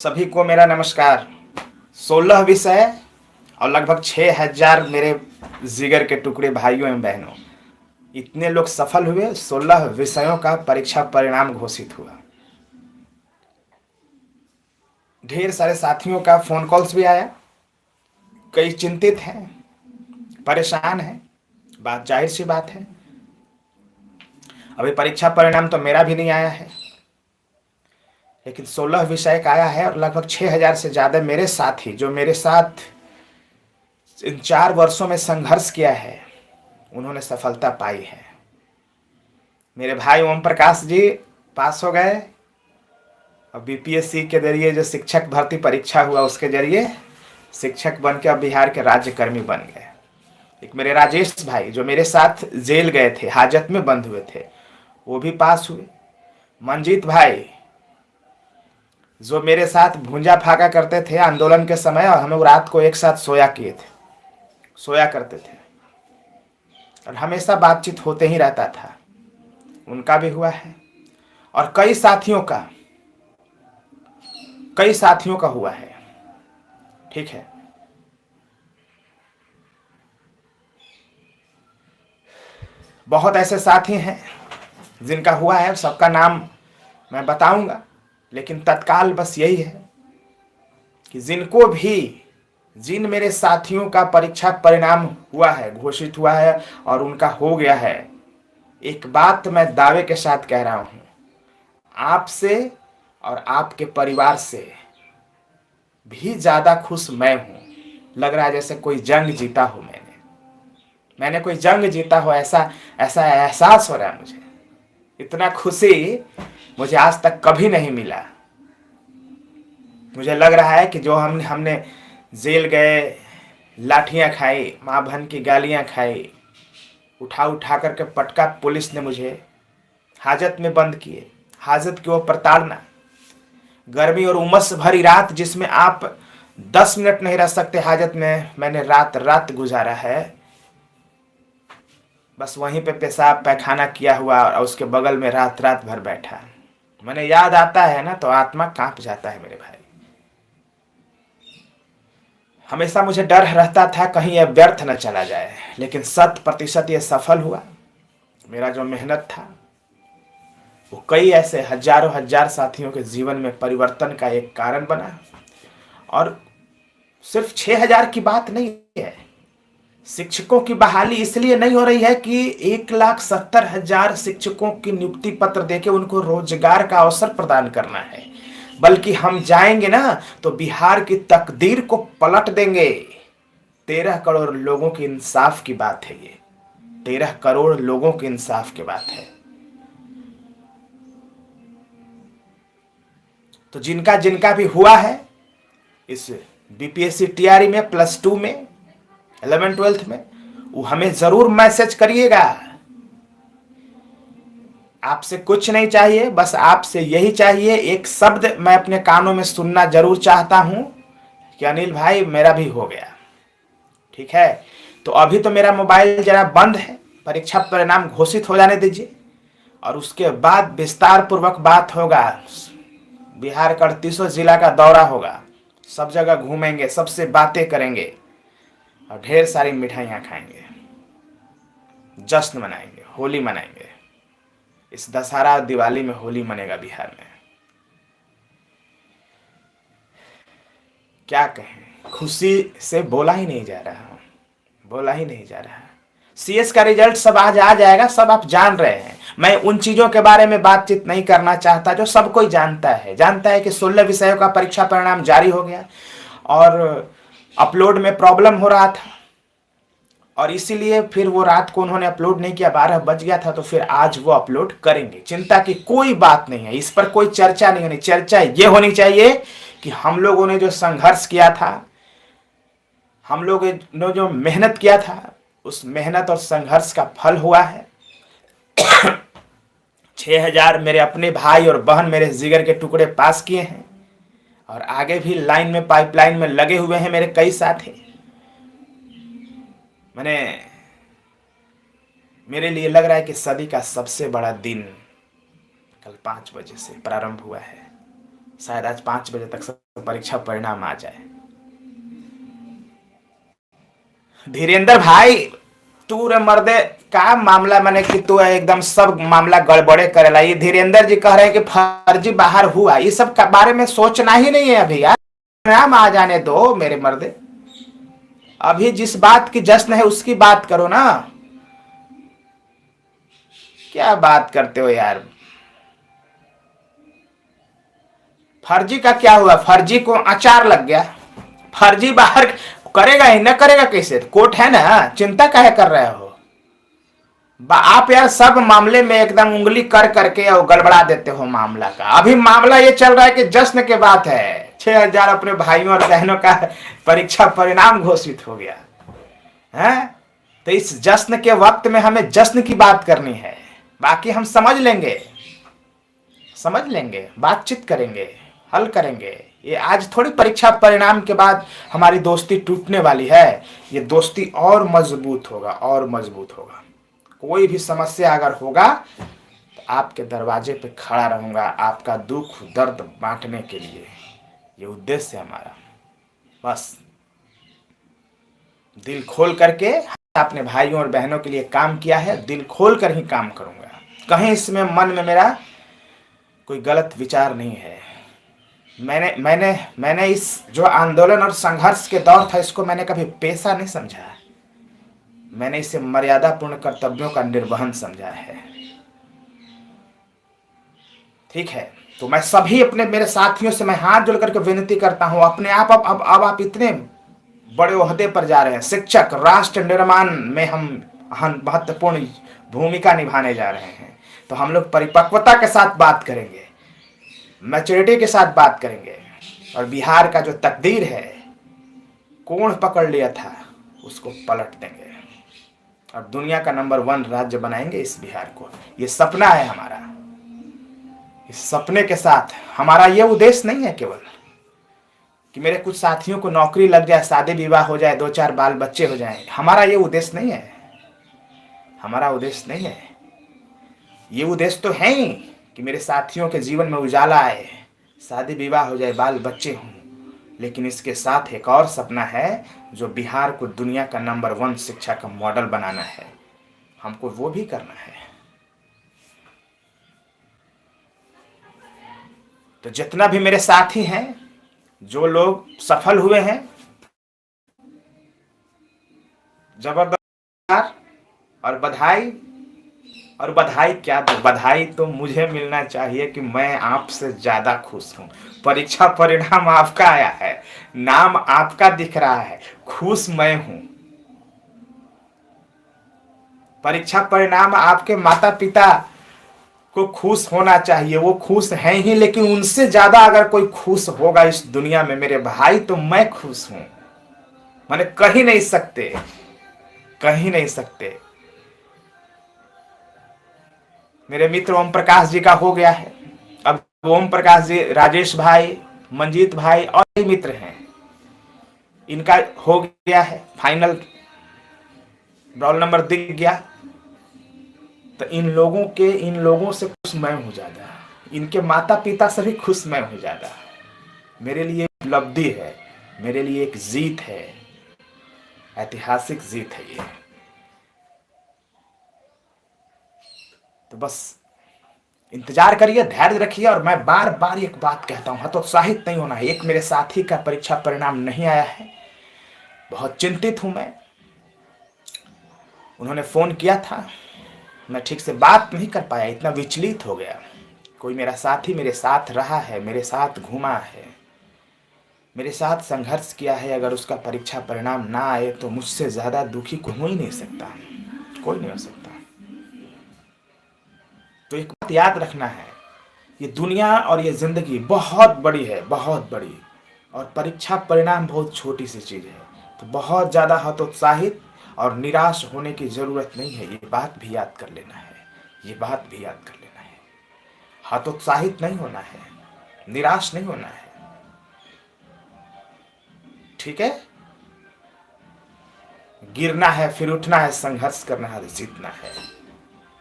सभी को मेरा नमस्कार। 16 विषय और लगभग 6000 मेरे जिगर के टुकड़े भाइयों एवं बहनों, इतने लोग सफल हुए। 16 विषयों का परीक्षा परिणाम घोषित हुआ। ढेर सारे साथियों का फोन कॉल्स भी आया। कई चिंतित हैं, परेशान हैं। बात जाहिर सी बात है, अभी परीक्षा परिणाम तो मेरा भी नहीं आया है, लेकिन 16 विषय का आया है और लगभग 6000 से ज्यादा मेरे साथी जो मेरे साथ इन 4 वर्षों में संघर्ष किया है, उन्होंने सफलता पाई है। मेरे भाई ओम प्रकाश जी पास हो गए और बीपीएससी के जरिए जो शिक्षक भर्ती परीक्षा हुआ उसके जरिए शिक्षक बन के अब बिहार के राज्यकर्मी बन गए। एक मेरे राजेश भाई जो मेरे साथ जेल गए थे, हाजत में बंद हुए थे, वो भी पास हुए। मंजीत भाई जो मेरे साथ भूंजा फाका करते थे आंदोलन के समय और हम रात को एक साथ सोया करते थे और हमेशा बातचीत होते ही रहता था, उनका भी हुआ है। और कई साथियों का हुआ है। ठीक है, बहुत ऐसे साथी हैं जिनका हुआ है, सबका नाम मैं बताऊंगा, लेकिन तत्काल बस यही है कि जिन मेरे साथियों का परीक्षा परिणाम हुआ है, घोषित हुआ है और उनका हो गया है, एक बात मैं दावे के साथ कह रहा हूं, आपसे और आपके परिवार से भी ज्यादा खुश मैं हूं। लग रहा है जैसे कोई जंग जीता हो, मैंने कोई जंग जीता हो, ऐसा ऐसा एहसास हो रहा है मुझे। इतना खुशी मुझे आज तक कभी नहीं मिला। मुझे लग रहा है कि जो हमने जेल गए, लाठियां खाई, माँ बहन की गालियां खाई, उठा उठा करके पटका पुलिस ने मुझे, हाजत में बंद किए, हाजत की वो प्रताड़ना, गर्मी और उमस भरी रात जिसमें आप 10 मिनट नहीं रह सकते हाजत में, मैंने रात रात गुजारा है। बस वहीं पे पेशाब पैखाना किया हुआ और उसके बगल में रात रात भर बैठा। मैंने याद आता है ना तो आत्मा कांप जाता है मेरे भाई। हमेशा मुझे डर रहता था कहीं यह व्यर्थ न चला जाए, लेकिन 100% यह सफल हुआ। मेरा जो मेहनत था वो कई ऐसे हजारों हजार साथियों के जीवन में परिवर्तन का एक कारण बना। और सिर्फ 6000 की बात नहीं है, शिक्षकों की बहाली इसलिए नहीं हो रही है कि 1,70,000 शिक्षकों की नियुक्ति पत्र देके उनको रोजगार का अवसर प्रदान करना है, बल्कि हम जाएंगे ना तो बिहार की तकदीर को पलट देंगे। 13 करोड़ लोगों की इंसाफ की बात है ये, 13 करोड़ लोगों की इंसाफ की बात है। तो जिनका जिनका भी हुआ है इस बीपीएससी टीआरई में, +2 में, 11th-12th में, वो हमें जरूर मैसेज करिएगा। आपसे कुछ नहीं चाहिए, बस आपसे यही चाहिए, एक शब्द मैं अपने कानों में सुनना जरूर चाहता हूं कि अनिल भाई मेरा भी हो गया। ठीक है, तो अभी तो मेरा मोबाइल जरा बंद है, परीक्षा परिणाम घोषित हो जाने दीजिए और उसके बाद विस्तार पूर्वक बात होगा। बिहार का 38 जिला का दौरा होगा, सब जगह घूमेंगे, सबसे बातें करेंगे और ढेर सारी मिठाइयाँ खाएंगे, जश्न मनाएंगे, होली मनाएंगे। इस दशहरा दिवाली में होली मनेगा बिहार में। क्या कहें, खुशी से बोला ही नहीं जा रहा, बोला ही नहीं जा रहा। सीएस का रिजल्ट सब आज आ जाएगा, सब आप जान रहे हैं। मैं उन चीजों के बारे में बातचीत नहीं करना चाहता जो सब कोई जानता है कि 16 विषयों का परीक्षा परिणाम जारी हो गया और अपलोड में प्रॉब्लम हो रहा था और इसीलिए फिर वो रात को उन्होंने अपलोड नहीं किया, 12 बज गया था, तो फिर आज वो अपलोड करेंगे। चिंता की कोई बात नहीं है, इस पर कोई चर्चा नहीं होनी। चर्चा ये होनी चाहिए कि हम लोगों ने जो संघर्ष किया था, हम लोग ने जो मेहनत किया था, उस मेहनत और संघर्ष का फल हुआ है। 6000 मेरे अपने भाई और बहन, मेरे जिगर के टुकड़े पास किए हैं और आगे भी लाइन में, पाइपलाइन में लगे हुए हैं मेरे कई साथी। मेरे लिए लग रहा है कि सदी का सबसे बड़ा दिन कल 5 बजे से प्रारंभ हुआ है। शायद आज 5 बजे तक परीक्षा परिणाम आ जाए। धीरेन्द्र भाई, तू रे मर्दे का मामला मैंने कि तू एकदम सब मामला गड़बड़े करेला। ये धीरेन्द्र जी कह रहे हैं कि फर्जी बाहर हुआ, ये सब का बारे में सोचना ही नहीं है अभी यार, नाम आ जाने दो मेरे मर्दे। अभी जिस बात की जश्न है उसकी बात करो ना, क्या बात करते हो यार। फर्जी का क्या हुआ, फर्जी को अचार लग गया, फर्जी बाहर करेगा ही ना, करेगा कैसे, कोर्ट है ना, चिंता काहे कर रहे हो आप यार। सब मामले में एकदम उंगली कर करके और गड़बड़ा देते हो मामला का। अभी मामला ये चल रहा है कि जश्न के बात है, 6,000 अपने भाइयों और बहनों का परीक्षा परिणाम घोषित हो गया है। तो इस जश्न के वक्त में हमें जश्न की बात करनी है, बाकी हम समझ लेंगे, समझ लेंगे, बातचीत करेंगे, हल करेंगे। ये आज थोड़ी परीक्षा परिणाम के बाद हमारी दोस्ती टूटने वाली है, ये दोस्ती और मजबूत होगा, और मजबूत होगा। कोई भी समस्या अगर होगा तो आपके दरवाजे पे खड़ा रहूंगा, आपका दुख दर्द बांटने के लिए। ये उद्देश्य है हमारा। बस दिल खोल करके अपने भाइयों और बहनों के लिए काम किया है, दिल खोल कर ही काम करूंगा। कहीं इसमें मन में मेरा कोई गलत विचार नहीं है। मैंने इस जो आंदोलन और संघर्ष के दौर था, इसको मैंने कभी पेशा नहीं समझा, मैंने इसे मर्यादापूर्ण कर्तव्यों का निर्वहन समझा है। ठीक है, तो मैं सभी अपने मेरे साथियों से मैं हाथ जोड़ करके विनती करता हूं, अपने आप अब आप इतने बड़े ओहदे पर जा रहे हैं, शिक्षक, राष्ट्र निर्माण में हम महत्वपूर्ण भूमिका निभाने जा रहे हैं, तो हम लोग परिपक्वता के साथ बात करेंगे, मैच्योरिटी के साथ बात करेंगे, और बिहार का जो तकदीर है, कोण पकड़ लिया था, उसको पलट देंगे और दुनिया का नंबर 1 राज्य बनाएंगे इस बिहार को। ये सपना है हमारा। इस सपने के साथ हमारा ये उद्देश्य नहीं है केवल कि मेरे कुछ साथियों को नौकरी लग जाए, शादी विवाह हो जाए, 2-4 बाल बच्चे हो जाएं, हमारा ये उद्देश्य नहीं है। हमारा उद्देश्य नहीं है, ये उद्देश्य तो है ही कि मेरे साथियों के जीवन में उजाला आए, शादी विवाह हो जाए, बाल बच्चे हों, लेकिन इसके साथ एक और सपना है जो बिहार को दुनिया का नंबर 1 शिक्षा का मॉडल बनाना है, हमको वो भी करना है। तो जितना भी मेरे साथी हैं, जो लोग सफल हुए हैं, जबरदस्त, और बधाई। और बधाई क्या दो, बधाई तो मुझे मिलना चाहिए कि मैं आपसे ज्यादा खुश हूं। परीक्षा परिणाम आपका आया है, नाम आपका दिख रहा है, खुश मैं हूं। परीक्षा परिणाम आपके माता पिता को खुश होना चाहिए, वो खुश हैं ही, लेकिन उनसे ज्यादा अगर कोई खुश होगा इस दुनिया में मेरे भाई, तो मैं खुश हूं। मैंने कहीं नहीं सकते, कहीं नहीं सकते। मेरे मित्र ओम प्रकाश जी का हो गया है, अब ओम प्रकाश जी, राजेश भाई, मंजीत भाई और भी मित्र हैं, इनका हो गया है फाइनल, रोल नंबर दिख गया। तो इन लोगों से खुश मैं हूं ज्यादा, इनके माता पिता से भी खुश मैं हूं ज्यादा। मेरे लिए उपलब्धि है, मेरे लिए एक जीत है, ऐतिहासिक जीत है ये। तो बस इंतजार करिए, धैर्य रखिए। और मैं बार बार एक बात कहता हूं, हतोत्साहित नहीं होना है। एक मेरे साथी का परीक्षा परिणाम नहीं आया है, बहुत चिंतित हूं मैं। उन्होंने फोन किया था, मैं ठीक से बात नहीं कर पाया, इतना विचलित हो गया। कोई मेरा साथी मेरे साथ रहा है, मेरे साथ घूमा है, मेरे साथ संघर्ष किया है, अगर उसका परीक्षा परिणाम ना आए तो मुझसे ज्यादा दुखी कोई हो ही नहीं सकता, कोई नहीं हो सकता। तो एक बात याद रखना है, ये दुनिया और ये जिंदगी बहुत बड़ी है, बहुत बड़ी, और परीक्षा परिणाम बहुत छोटी सी चीज है। तो बहुत ज्यादा हतोत्साहित और निराश होने की जरूरत नहीं है, ये बात भी याद कर लेना है, ये बात भी याद कर लेना है। हतोत्साहित नहीं होना है, निराश नहीं होना है, ठीक है। गिरना है फिर उठना है, संघर्ष करना है, जीतना है,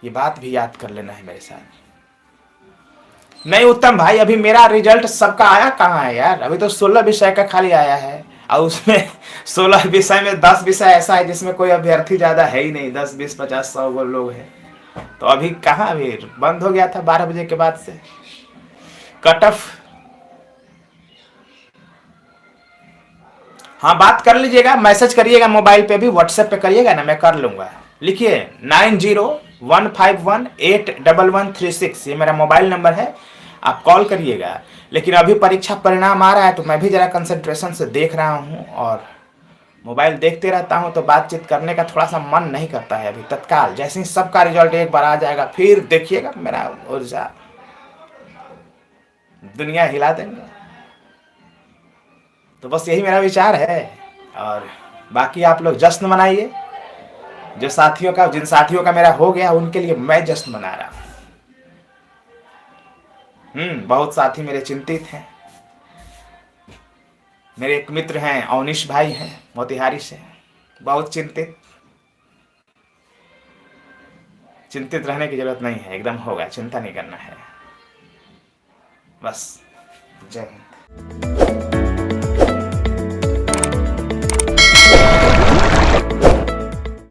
ये बात भी याद कर लेना है मेरे साथ। नहीं उत्तम भाई, अभी मेरा रिजल्ट सबका आया कहाँ है यार, अभी तो 16 विषय का खाली आया है। और उसमें 16 विषय में 10 विषय ऐसा है जिसमें कोई अभ्यर्थी ज्यादा है ही नहीं, 10 20 50 100 वो लोग हैं। तो अभी कहाँ, अभी बंद हो गया था 12 बजे के बाद से कट ऑफ। हाँ बात कर लीजिएगा, मैसेज करिएगा मोबाइल पे भी, व्हाट्सएप पे करिएगा ना, मैं कर लूंगा। लिखिए 9015181136, ये मेरा मोबाइल नंबर है, आप कॉल करिएगा। लेकिन अभी परीक्षा परिणाम आ रहा है तो मैं भी जरा कंसंट्रेशन से देख रहा हूँ, और मोबाइल देखते रहता हूँ तो बातचीत करने का थोड़ा सा मन नहीं करता है अभी तत्काल। जैसे ही सबका रिजल्ट एक बार आ जाएगा फिर देखिएगा मेरा ऊर्जा दुनिया हिला देंगे। तो बस यही मेरा विचार है। और बाकी आप लोग जश्न मनाइए, जो साथियों का, जिन साथियों का मेरा हो गया उनके लिए मैं जश्न मना रहा हूँ। बहुत साथी मेरे चिंतित हैं। मेरे एक मित्र हैं अवनीश भाई हैं मोतिहारी से, बहुत चिंतित। चिंतित रहने की जरूरत नहीं है, एकदम होगा, चिंता नहीं करना है बस। जय हिंद।